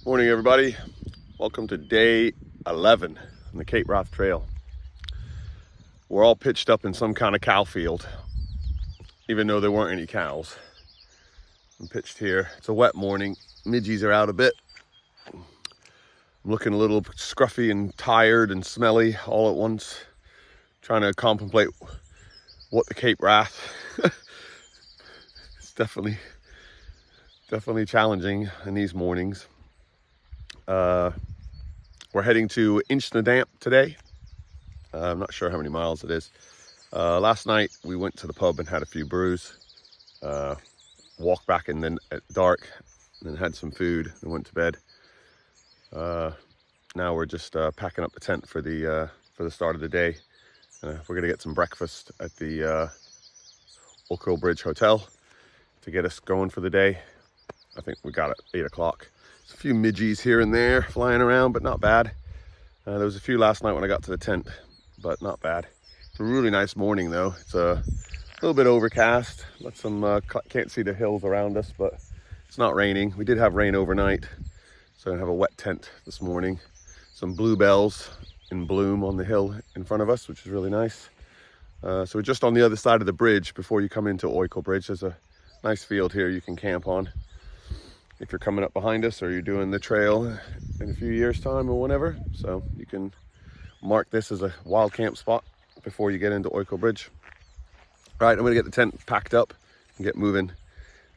Morning everybody, welcome to day 11 on the Cape Wrath Trail. We're all pitched up in some kind of cow field, even though there weren't any cows. I'm pitched here. It's a wet morning, midges are out a bit. I'm looking a little scruffy and tired and smelly all at once, trying to contemplate what the Cape Wrath. It's definitely challenging in these mornings. We're heading to Inchnadamph today. I'm not sure how many miles it is. Last night we went to the pub and had a few brews, walked back in at dark, and then had some food and went to bed. Now we're just packing up the tent for the start of the day. We're gonna get some breakfast at the Orchy Bridge hotel to get us going for the day. I think we got it 8 o'clock. There's a few midges here and there flying around, but not bad. There was a few last night when I got to the tent, but not bad. It's a really nice morning though. It's a little bit overcast. Can't see the hills around us, but it's not raining. We did have rain overnight, so I have a wet tent this morning. Some bluebells in bloom on the hill in front of us, which is really nice. So we're just on the other side of the bridge before you come into Oykel Bridge. There's a nice field here you can camp on if you're coming up behind us or you're doing the trail in a few years time or whenever. So you can mark this as a wild camp spot before you get into Oykel Bridge. All right, I'm gonna get the tent packed up and get moving,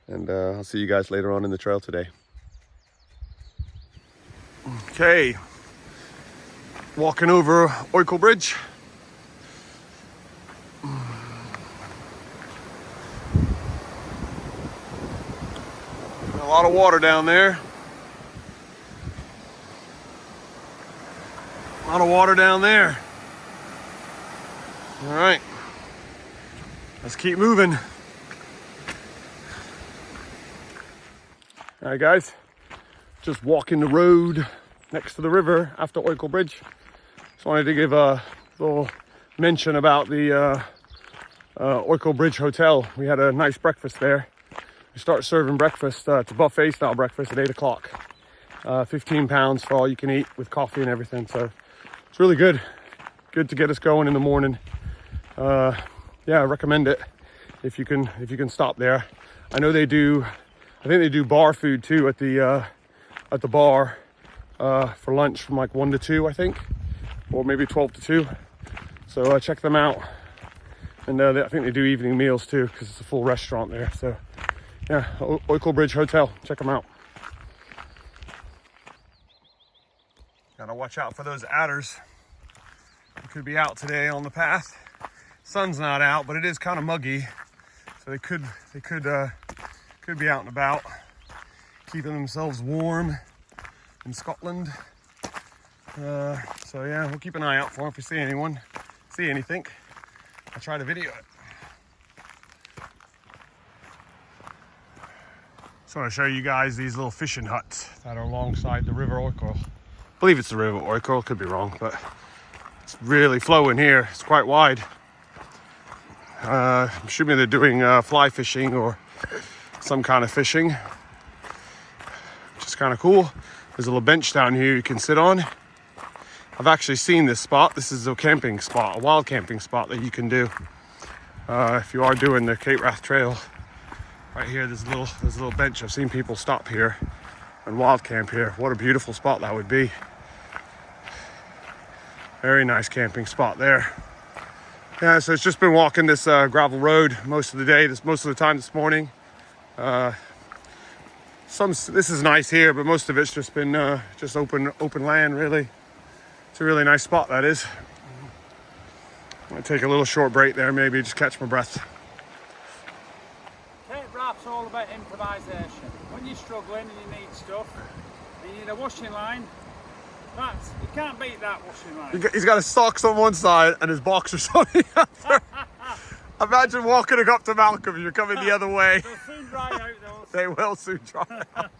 and I'll see you guys later on in the trail today. Okay, walking over Oykel Bridge. A lot of water down there. A lot of water down there. All right, let's keep moving. All right, guys, just walking the road next to the river after Oykel Bridge. Just wanted to give a little mention about the Oykel Bridge Hotel. We had a nice breakfast there. We start serving breakfast. It's a buffet style breakfast at 8 o'clock. 15 pounds for all you can eat with coffee and everything. So it's really good. Good to get us going in the morning. Yeah, I recommend it if you can stop there. I know they do. I think they do bar food too at the bar for lunch from like 1 to 2, I think, or maybe 12 to 2. So check them out. And I think they do evening meals too, because it's a full restaurant there. So yeah, Oykel Bridge Hotel, check them out. Gotta watch out for those adders. They could be out today on the path. Sun's not out, but it is kind of muggy, so they could be out and about, keeping themselves warm in Scotland. So yeah, we'll keep an eye out for them. If we see anything, I'll try to video it. Just want to show you guys these little fishing huts that are alongside the River Oykel. I believe it's the River Oykel, could be wrong, but it's really flowing here. It's quite wide. I'm assuming they're doing fly fishing or some kind of fishing, which is kind of cool. There's a little bench down here you can sit on. I've actually seen this spot. This is a camping spot, a wild camping spot that you can do if you are doing the Cape Wrath Trail. Right here, there's a little bench. I've seen people stop here and wild camp here. What a beautiful spot that would be. Very nice camping spot there. Yeah, so it's just been walking this gravel road most of the day, most of the time this morning. This is nice here, but most of it's just been just open land, really. It's a really nice spot, that is. I'm gonna take a little short break there, maybe just catch my breath. It's all about improvisation. When you're struggling and you need stuff, and you need a washing line, you can't beat that washing line. He's got his socks on one side and his boxers on the other. Imagine walking up to Malcolm, you're coming the other way. They'll soon dry out though. They will soon dry out.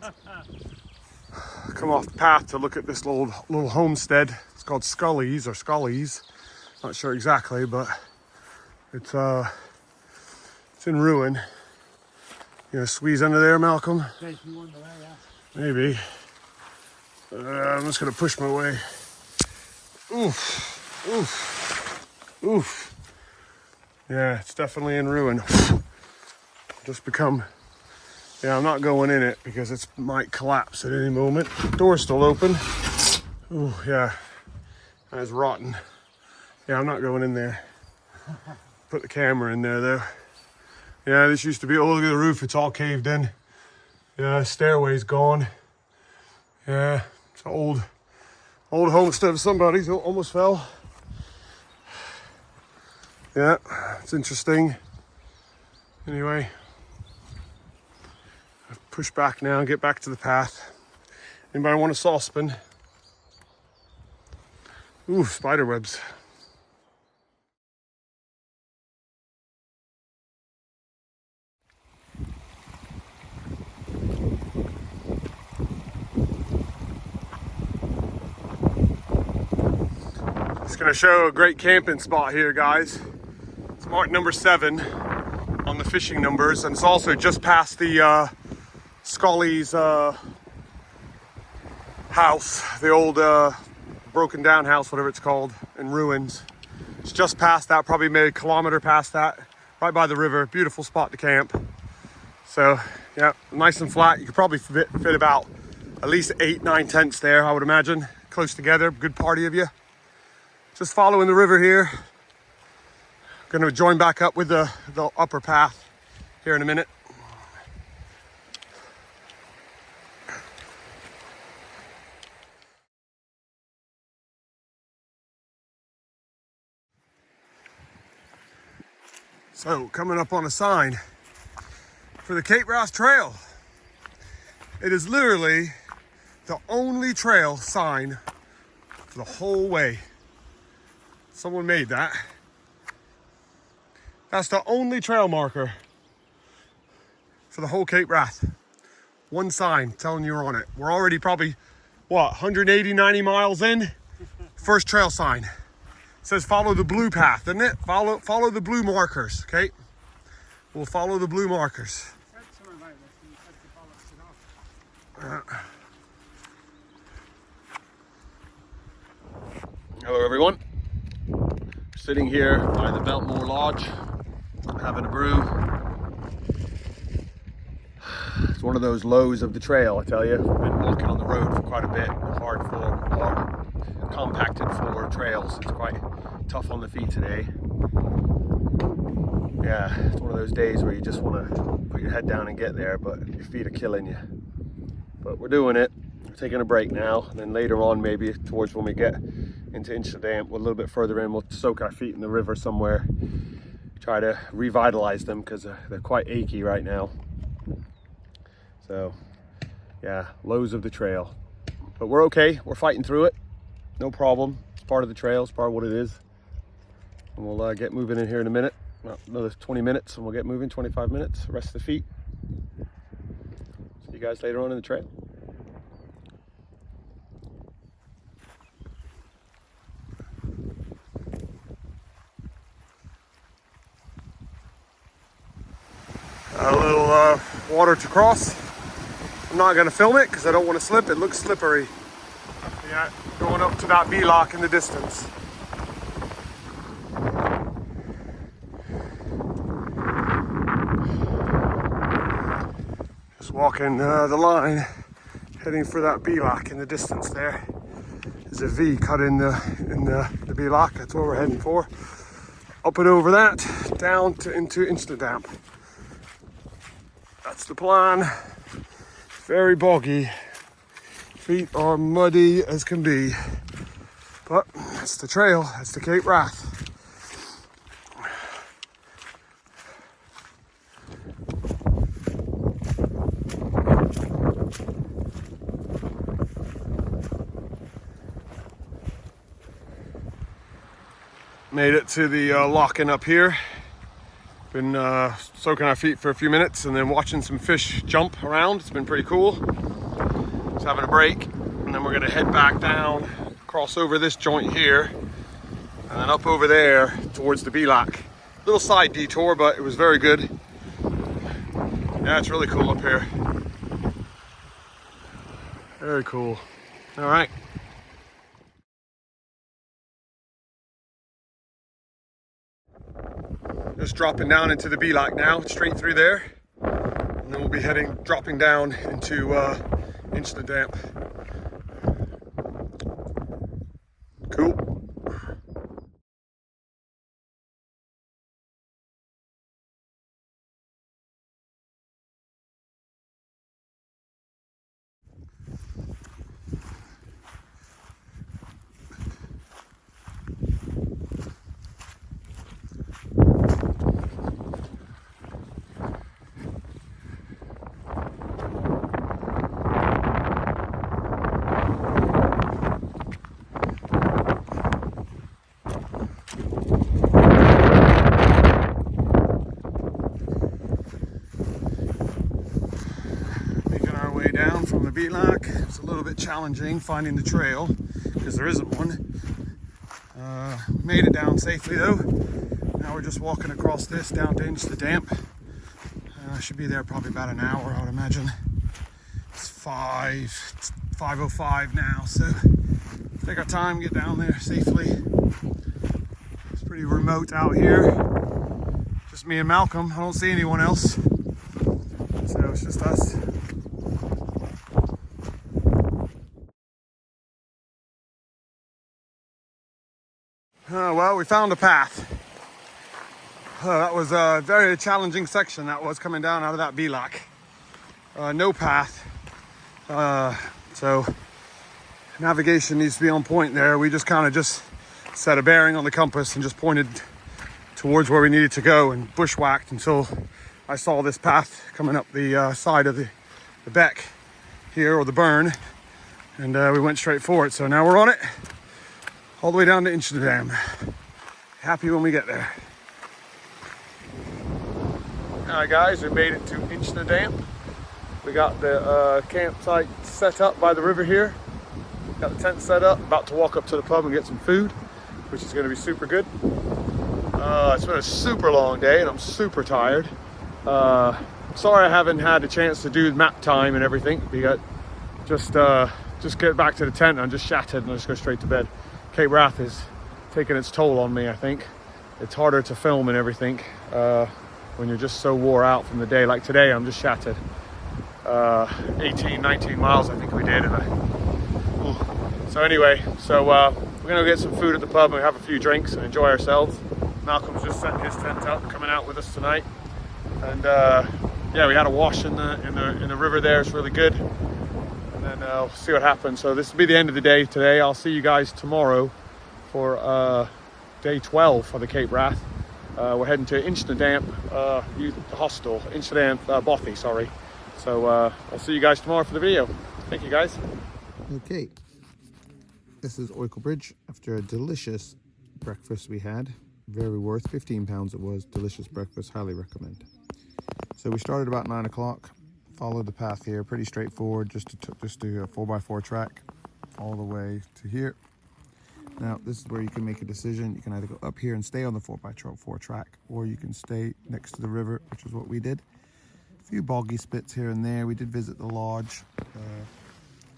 Come off the path to look at this little homestead. It's called Scully's or Scully's. Not sure exactly, but it's in ruin. You gonna squeeze under there, Malcolm? Taking one away, yeah. Maybe. I'm just gonna push my way. Oof, oof, oof. Yeah, it's definitely in ruin. Just become, yeah, I'm not going in it because it might collapse at any moment. Door's still open. Ooh, yeah, that is rotten. Yeah, I'm not going in there. Put the camera in there though. Yeah, this used to be, oh, look at the roof, it's all caved in. Yeah, stairway's gone. Yeah, it's an old homestead of somebody's, almost fell. Yeah, it's interesting. Anyway, I've pushed back now, get back to the path. Anybody want a saucepan? Ooh, spider webs. Just gonna show a great camping spot here, guys. It's marked number 7 on the fishing numbers, and it's also just past the Scully's house, the old broken down house, whatever it's called, in ruins. It's just past that, probably maybe a kilometer past that, right by the river. Beautiful spot to camp. So yeah, nice and flat. You could probably fit about at least 8-9 tents there, I would imagine, close together. Good party of you. Just following the river here. Gonna join back up with the upper path here in a minute. So, coming up on a sign for the Cape Wrath Trail. It is literally the only trail sign for the whole way. Someone made that. That's the only trail marker for the whole Cape Wrath. One sign telling you're on it. We're already probably, what, 180, 90 miles in? First trail sign. It says follow the blue path, doesn't it? Follow the blue markers, okay? We'll follow the blue markers. Hello everyone. Sitting here by the Beltmore Lodge, having a brew. It's one of those lows of the trail, I tell you. I've been walking on the road for quite a bit, compacted floor trails. It's quite tough on the feet today. Yeah, it's one of those days where you just want to put your head down and get there, but your feet are killing you. But we're doing it. We're taking a break now, and then later on, maybe towards when we get into Inchnadamph, a little bit further in, we'll soak our feet in the river somewhere, try to revitalize them because they're quite achy right now. So yeah, lows of the trail, but we're okay. We're fighting through it, no problem. It's part of the trail, it's part of what it is, and we'll get moving in here in a minute. Well, another 20 minutes and we'll get moving. 25 minutes, rest the feet. See you guys later on in the trail. A little water to cross. I'm not going to film it because I don't want to slip. It looks slippery. Yeah, going up to that B-lock in the distance. Just walking the line, heading for that B-lock in the distance there. There's a V cut in the B-lock. That's what we're heading for. Up and over that, down into Inchnadamph. That's the plan. Very boggy. Feet are muddy as can be. But that's the trail. That's the Cape Wrath. Made it to the lock-in up here. Been soaking our feet for a few minutes and then watching some fish jump around. It's been pretty cool. Just having a break, and then we're gonna head back down, cross over this joint here, and then up over there towards the B-lock. Little side detour, but it was very good. Yeah, it's really cool up here. Very cool. All right. Just dropping down into the Bealock now, straight through there. And then we'll be dropping down into Inchnadamph. Cool. Down from the Bealock. It's a little bit challenging finding the trail because there isn't one. Made it down safely though. Now we're just walking across this down to Innisdamp. I should be there probably about an hour, I would imagine. It's 5:05 now, so take our time, get down there safely. It's pretty remote out here. Just me and Malcolm. I don't see anyone else, so it's just us. Well, we found a path. That was a very challenging section that was coming down out of that Bealock. No path. So navigation needs to be on point there. We just kind of set a bearing on the compass and just pointed towards where we needed to go and bushwhacked until I saw this path coming up the side of the beck here, or the burn, and we went straight for it. So now we're on it. All the way down to Inchnadamph. Happy when we get there. Alright guys, we made it to Inchnadamph. We got the campsite set up by the river here. Got the tent set up, about to walk up to the pub and get some food, which is going to be super good. It's been a super long day and I'm super tired. Sorry I haven't had a chance to do map time and everything. We got just get back to the tent and I'm just shattered and I'll just go straight to bed. Cape Wrath is taking its toll on me, I think. It's harder to film and everything when you're just so wore out from the day. Like today, I'm just shattered. 18, 19 miles I think we did. So anyway, we're gonna get some food at the pub and have a few drinks and enjoy ourselves. Malcolm's just setting his tent up, coming out with us tonight. And yeah, we had a wash in the river there. It's really good. And I'll see what happens. So this will be the end of the day today. I'll see you guys tomorrow for day 12 for the Cape Wrath. We're heading to Inchnadamph Youth Hostel, Inchnadamph Bothy, sorry. So I'll see you guys tomorrow for the video. Thank you guys. Okay, this is Oykel Bridge after a delicious breakfast we had. Very worth, £15 it was. Delicious breakfast, highly recommend. So we started about 9 o'clock. Followed the path here, pretty straightforward, just to a 4x4 track all the way to here. Now this is where you can make a decision. You can either go up here and stay on the 4x4 track, or you can stay next to the river, which is what we did. A few boggy spits here and there. We did visit the lodge,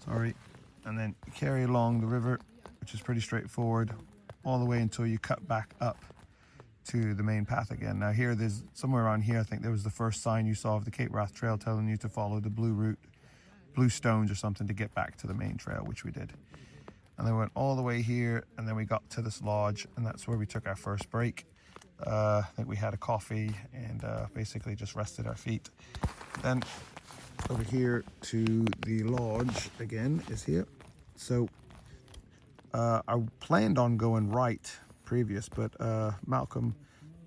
and then carry along the river, which is pretty straightforward, all the way until you cut back up to the main path again. Now here, there's somewhere around here, I think there was the first sign you saw of the Cape Wrath Trail telling you to follow the blue route, blue stones or something, to get back to the main trail, which we did. And then we went all the way here, and then we got to this lodge, and that's where we took our first break. I think we had a coffee and basically just rested our feet. Then over here to the lodge again is here. So I planned on going right previous, but Malcolm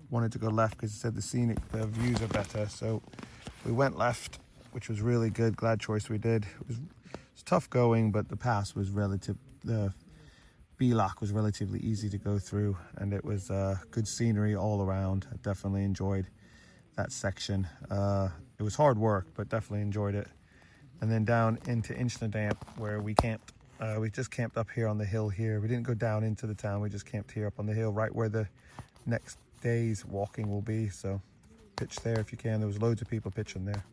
wanted to go left because he said the views are better. So we went left, which was really good. Glad choice we did. It was tough going, but the pass was the Bealock was relatively easy to go through, and it was good scenery all around. I definitely enjoyed that section. It was hard work, but definitely enjoyed it. And then down into Inchnadamph, where we camped. We just camped up here on the hill here. We didn't go down into the town. We just camped here up on the hill, right where the next day's walking will be. So pitch there if you can. There was loads of people pitching there.